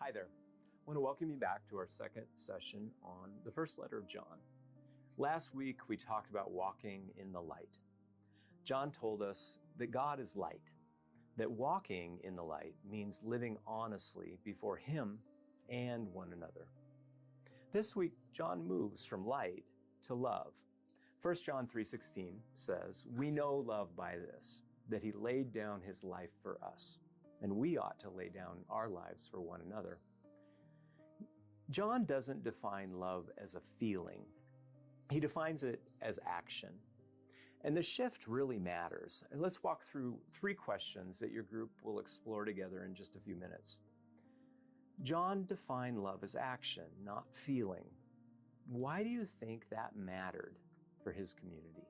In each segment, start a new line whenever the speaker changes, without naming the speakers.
Hi there. I want to welcome you back to our second session on the first letter of John. Last week, we talked about walking in the light. John told us that God is light, that walking in the light means living honestly before Him and one another. This week, John moves from light to love. 1 John 3:16 says, "We know love by this, that He laid down His life for us, and we ought to lay down our lives for one another." John doesn't define love as a feeling. He defines it as action. And the shift really matters. And let's walk through 3 questions that your group will explore together in just a few minutes. John defined love as action, not feeling. Why do you think that mattered for his community?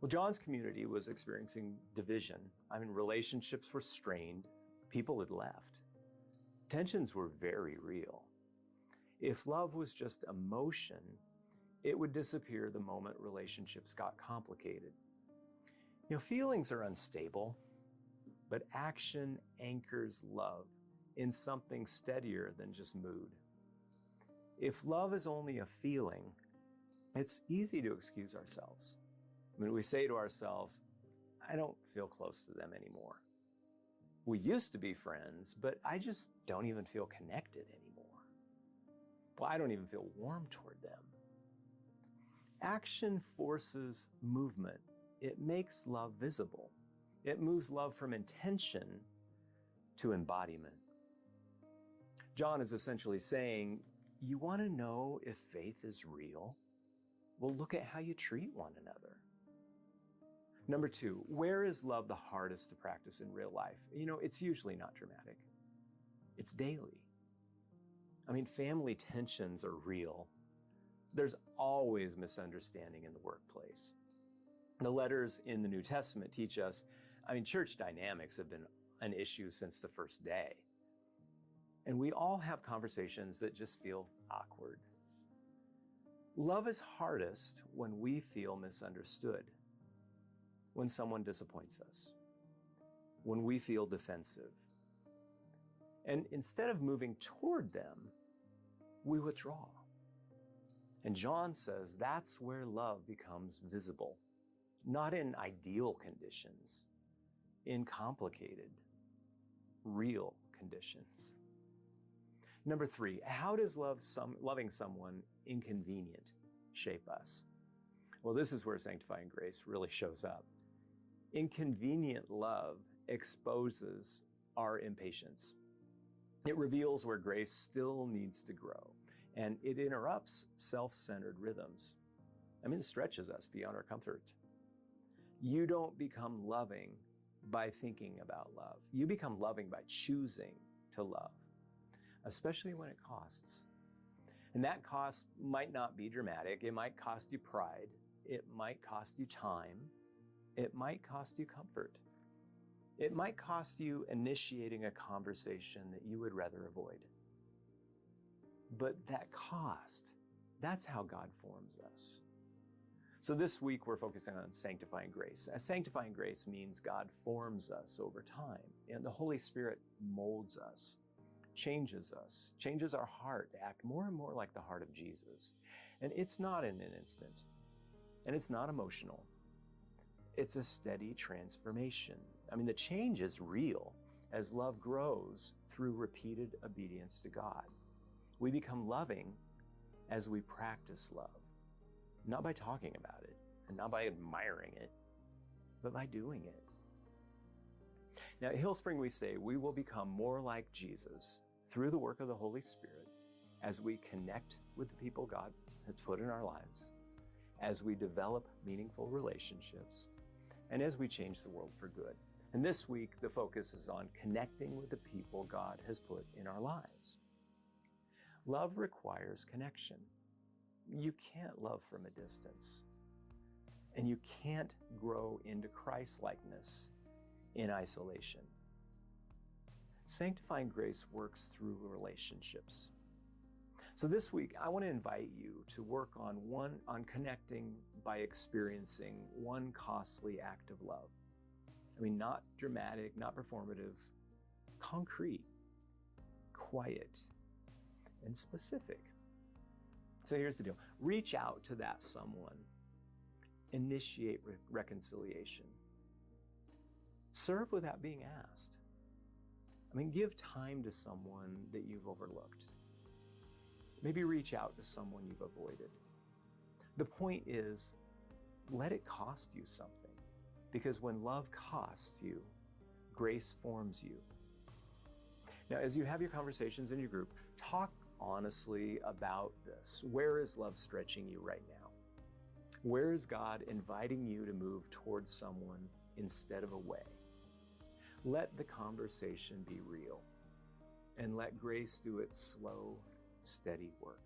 Well, John's community was experiencing division. Relationships were strained. People had left. Tensions were very real. If love was just emotion, it would disappear the moment relationships got complicated. Feelings are unstable, but action anchors love in something steadier than just mood. If love is only a feeling, it's easy to excuse ourselves. We say to ourselves, I don't feel close to them anymore. We used to be friends, but I just don't even feel connected anymore. Well, I don't even feel warm toward them. Action forces movement. It makes love visible. It moves love from intention to embodiment. John is essentially saying, you want to know if faith is real? Well, look at how you treat one another. Number 2, where is love the hardest to practice in real life? It's usually not dramatic. It's daily. Family tensions are real. There's always misunderstanding in the workplace. The letters in the New Testament teach us, church dynamics have been an issue since the first day. And we all have conversations that just feel awkward. Love is hardest when we feel misunderstood. When someone disappoints us, when we feel defensive. And instead of moving toward them, we withdraw. And John says that's where love becomes visible, not in ideal conditions, in complicated, real conditions. Number 3, how does loving someone inconvenient shape us? Well, this is where sanctifying grace really shows up. Inconvenient love exposes our impatience. It reveals where grace still needs to grow, and it interrupts self-centered rhythms. It stretches us beyond our comfort. You don't become loving by thinking about love. You become loving by choosing to love, especially when it costs. And that cost might not be dramatic. It might cost you pride. It might cost you time. It might cost you comfort. It might cost you initiating a conversation that you would rather avoid. But that cost, that's how God forms us. So this week we're focusing on sanctifying grace. Sanctifying grace means God forms us over time, and the Holy Spirit molds us, changes our heart to act more and more like the heart of Jesus. And it's not in an instant, and it's not emotional. It's a steady transformation. The change is real as love grows through repeated obedience to God. We become loving as we practice love, not by talking about it and not by admiring it, but by doing it. Now, at Hillspring, we say we will become more like Jesus through the work of the Holy Spirit as we connect with the people God has put in our lives, as we develop meaningful relationships, and as we change the world for good. And this week, the focus is on connecting with the people God has put in our lives. Love requires connection. You can't love from a distance. And you can't grow into Christ-likeness in isolation. Sanctifying grace works through relationships. So this week, I want to invite you to work on connecting by experiencing one costly act of love. Not dramatic, not performative, concrete. quiet, and specific. So here's the deal. Reach out to that someone. Initiate reconciliation. Serve without being asked. Give time to someone that you've overlooked. Maybe reach out to someone you've avoided. The point is, let it cost you something. Because when love costs you, grace forms you. Now, as you have your conversations in your group, talk honestly about this. Where is love stretching you right now? Where is God inviting you to move towards someone instead of away? Let the conversation be real, and let grace do its slow, steady work.